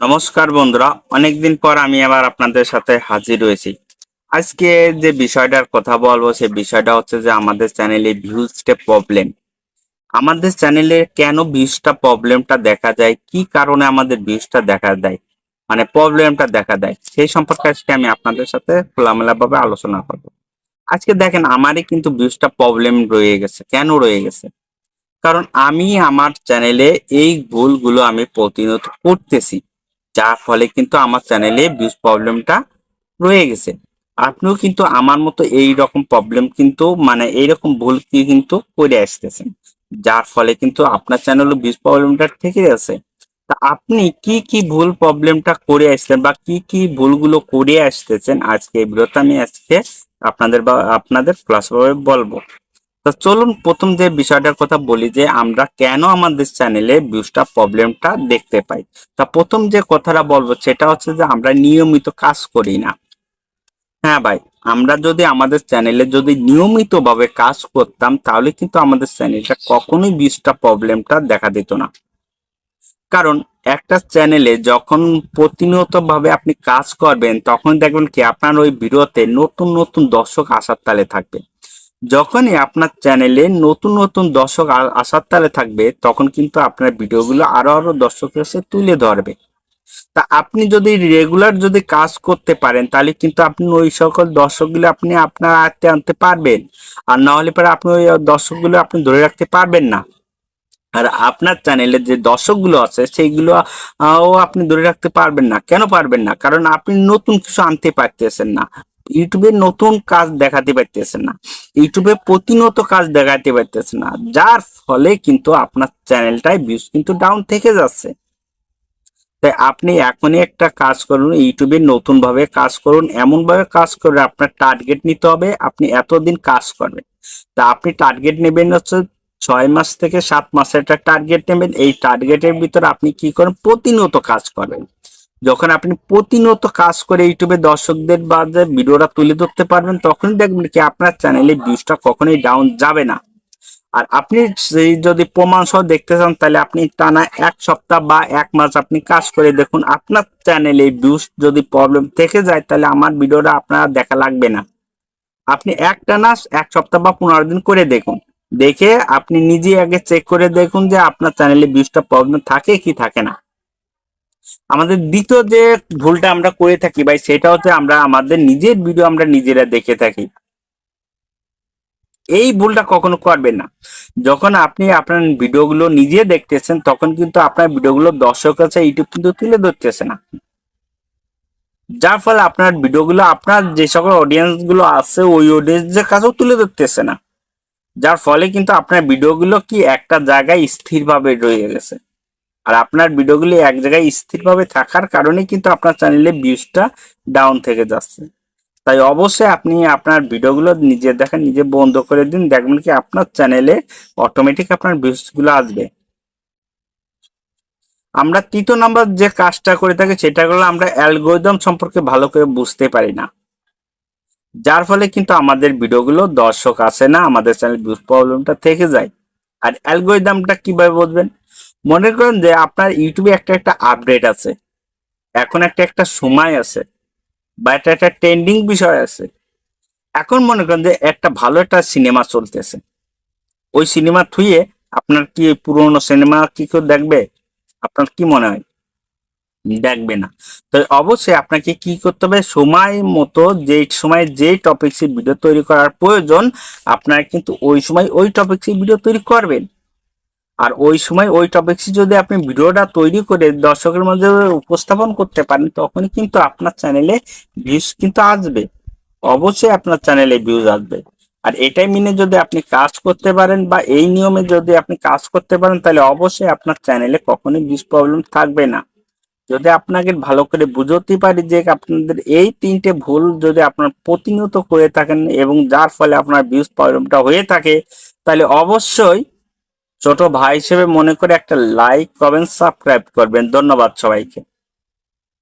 নমস্কার বন্ধুরা, অনেকদিন পর আমি আবার আপনাদের সাথে হাজির হয়েছি। আজকে যে বিষয়টার কথা বলবো সেই বিষয়টা হচ্ছে যে আমাদের চ্যানেলে ভিউজটা প্রবলেম। আমাদের চ্যানেলে কেন ভিউজটা প্রবলেমটা দেখা যায়, কি কারণে আমাদের ভিউজটা দেখা দেয়, মানে প্রবলেমটা দেখা দেয়, সেই সম্পর্কে আজকে আমি আপনাদের সাথে খোলামেলা ভাবে আলোচনা করব। আজকে দেখেন আমারই কিন্তু ভিউজটা প্রবলেম রয়ে গেছে। কেন রয়ে গেছে? কারণ আমি আমার চ্যানেলে এই ভুলগুলো আমি প্রতিনিয়ত করতেছি, যার ফলে কিন্তু আমার চ্যানেলে ভিউজ প্রবলেমটা রয়ে গেছে। আপনিও কিন্তু আমার মতো এই রকম প্রবলেম কিন্তু মানে এইরকম ভুল কি কিন্তু করে আসতেছেন, যার ফলে কিন্তু আপনার চ্যানেলে ভিউজ প্রবলেমটা থেকে আছে। তা আপনি কি কি ভুল প্রবলেমটা করে আসছেন বা কি কি ভুলগুলো করে আসতেছেন, আজকে এই ভিডিওতে আমি আজকে আপনাদের ক্লাসভাবে বলবো। তো চলুন প্রথম যে বিষয়টার কথা বলি যে আমরা কেন আমাদের চ্যানেলে ভিউজটা প্রবলেমটা দেখতে পাই। তা প্রথম যে কথাটা বলবো সেটা হচ্ছে যে আমরা নিয়মিত কাজ করি না। হ্যাঁ ভাই, আমরা যদি আমাদের চ্যানেলে যদি নিয়মিত ভাবে কাজ করতাম তাহলে কিন্তু আমাদের চ্যানেলটা কখনোই ভিউজটা প্রবলেমটা দেখা দিত না। কারণ একটা চ্যানেলে যখন প্রতিনিয়ত ভাবে আপনি কাজ করবেন তখন দেখবেন কি আপনার ওই ভিডিওতে নতুন নতুন দর্শক আসার তালে থাকবে। যখনই আপনার চ্যানেলে নতুন নতুন দর্শক আসার তালে থাকবে তখন কিন্তু আপনার ভিডিওগুলো আরো আরো দর্শকের কাছে তুলে ধরবে। তা আপনি যদি রেগুলার যদি কাজ করতে পারেন তাহলে কিন্তু আপনি ওই সকল দর্শকগুলো আপনি আপনার আয়ত্তে আনতে পারবেন। আর না হলে পরে আপনি ওই দর্শকগুলো আপনি ধরে রাখতে পারবেন না। আর আপনার চ্যানেলে যে দর্শকগুলো আছে সেইগুলো ও আপনি ধরে রাখতে পারবেন না। কেন পারবেন না? কারণ আপনি নতুন কিছু আনতে পারতেছেন না। ইউটিউবে নতুন কাজ দেখাতে পারতেছেন না। ইউটিউবে প্রতিনিয়ত কাজ দেখাতে পারতেছেন না, যার ফলে কিন্তু আপনার চ্যানেলটায় ভিউজ কিন্তু ডাউন থেকে যাচ্ছে। তাই আপনি এখনই একটা কাজ করুন, ইউটিউবে নতুন ভাবে কাজ করুন, এমন ভাবে কাজ করে আপনার টার্গেট নিতে হবে আপনি এতদিন কাজ করবেন। তা আপনি টার্গেট নেবেন হচ্ছে 6 মাস থেকে 7 মাসের একটা টার্গেট নেবেন। এই টার্গেটের ভিতরে আপনি কি করেন, প্রতিনিয়ত কাজ করবেন। যখন আপনি প্রতিনিয়ত কাজ করে ইউটিউবে দর্শকদের বাজে ভিডিওটা তুলে ধরতে পারবেন তখনই দেখবেন কি আপনার চ্যানেলে ভিউজটা কখনোই ডাউন যাবে না। আর আপনি সেই যদি প্রমাণ সহ দেখতে চান তাহলে আপনি টানা 1 সপ্তাহ বা 1 মাস আপনি কাজ করে দেখুন, আপনার চ্যানেলে ভিউজ যদি প্রবলেম থেকে যায় তাহলে আমার ভিডিওটা আপনার দেখা লাগবে না। আপনি টানা 1 সপ্তাহ বা 15 দিন করে দেখুন, দেখে আপনি নিজে আগে চেক করে দেখুন যে আপনার চ্যানেলে ভিউজটা প্রবলেম থাকে কি থাকে না। আমাদের দ্বিতীয় যে ভুলটা আমরা করে থাকি ভাই সেটা হচ্ছে আমরা আমাদের নিজের ভিডিও আমরা নিজেরা দেখে থাকি। এই ভুলটা কখনো করবেন না। যখন আপনি আপনার ভিডিওগুলো নিজে দেখতেছেন তখন কিন্তু আপনার ভিডিওগুলো দর্শক কাছে ইউটিউব কিন্তু তুলে ধরতেছে না, যার ফলে আপনার ভিডিওগুলো আপনার যে সকল অডিয়েন্স গুলো আছে ওই অডিয়েন্সের কাছেও তুলে ধরতেছে না, যার ফলে কিন্তু আপনার ভিডিওগুলো কি একটা জায়গায় স্থিরভাবে রয়ে গেছে। আর আপনার ভিডিওগুলি এক জায়গায় স্থিরভাবে থাকার কারণে কিন্তু আপনার চ্যানেলে ভিউজটা ডাউন থেকে যাচ্ছে। তাই অবশ্যই আপনি আপনার ভিডিওগুলো নিজে দেখেন, নিজে বন্ধ করে দিন, দেখবেন কি আপনার চ্যানেলে অটোমেটিক আপনার ভিউজগুলো আসবে। আমরা তৃতীয় নাম্বার যে কাজটা করে থাকি সেটা হলো আমরা অ্যালগোরিদম সম্পর্কে ভালো করে বুঝতে পারি না, যার ফলে কিন্তু আমাদের ভিডিওগুলো দর্শক আসে না, আমাদের চ্যানেল ভিউজ প্রবলেমটা থেকে যায়। আর অ্যালগোরিদমটা কিভাবে বুঝবেন? মনে করেন যে আপনার ইউটিউবে একটা একটা আপডেট আছে, এখন একটা একটা সময় আছে বা একটা একটা ট্রেন্ডিং বিষয় আছে। এখন মনে করেন যে একটা ভালো একটা সিনেমা চলতেছে, ওই সিনেমা থুয়ে আপনার কি পুরোনো সিনেমা কি কেউ দেখবে? আপনার কি মনে হয়? দেখবে না। তো অবশ্যই আপনাকে কি করতে হবে, সময় মতো যে সময় যে টপিকসের ভিডিও তৈরি করার প্রয়োজন আপনার কিন্তু ওই সময় ওই টপিকসের ভিডিও তৈরি করবেন। আর ওই সময় ওই টপিকসে যদি আপনি ভিডিওটা তৈরি করে দর্শকের মধ্যে উপস্থাপন করতে পারেন তখনই কিন্তু আপনার চ্যানেলে ভিউজ কিন্তু আসবে। অবশ্যই আপনার চ্যানেলে ভিউজ আসবে। আর এটাই মেনে যদি আপনি কাজ করতে পারেন বা এই নিয়মে যদি আপনি কাজ করতে পারেন তাহলে অবশ্যই আপনার চ্যানেলে কখনোই ভিউজ প্রবলেম থাকবে না। যদি আপনাকে ভালো করে বুঝতে পারি যে আপনাদের এই 3টে ভুল যদি আপনার প্রতিনিয়ত করে থাকেন এবং যার ফলে আপনার ভিউজ প্রবলেমটা হয়ে থাকে তাহলে অবশ্যই ছোট ভাই হিসেবে মনে করে একটা লাইক, কমেন্ট, সাবস্ক্রাইব করবেন। ধন্যবাদ সবাইকে।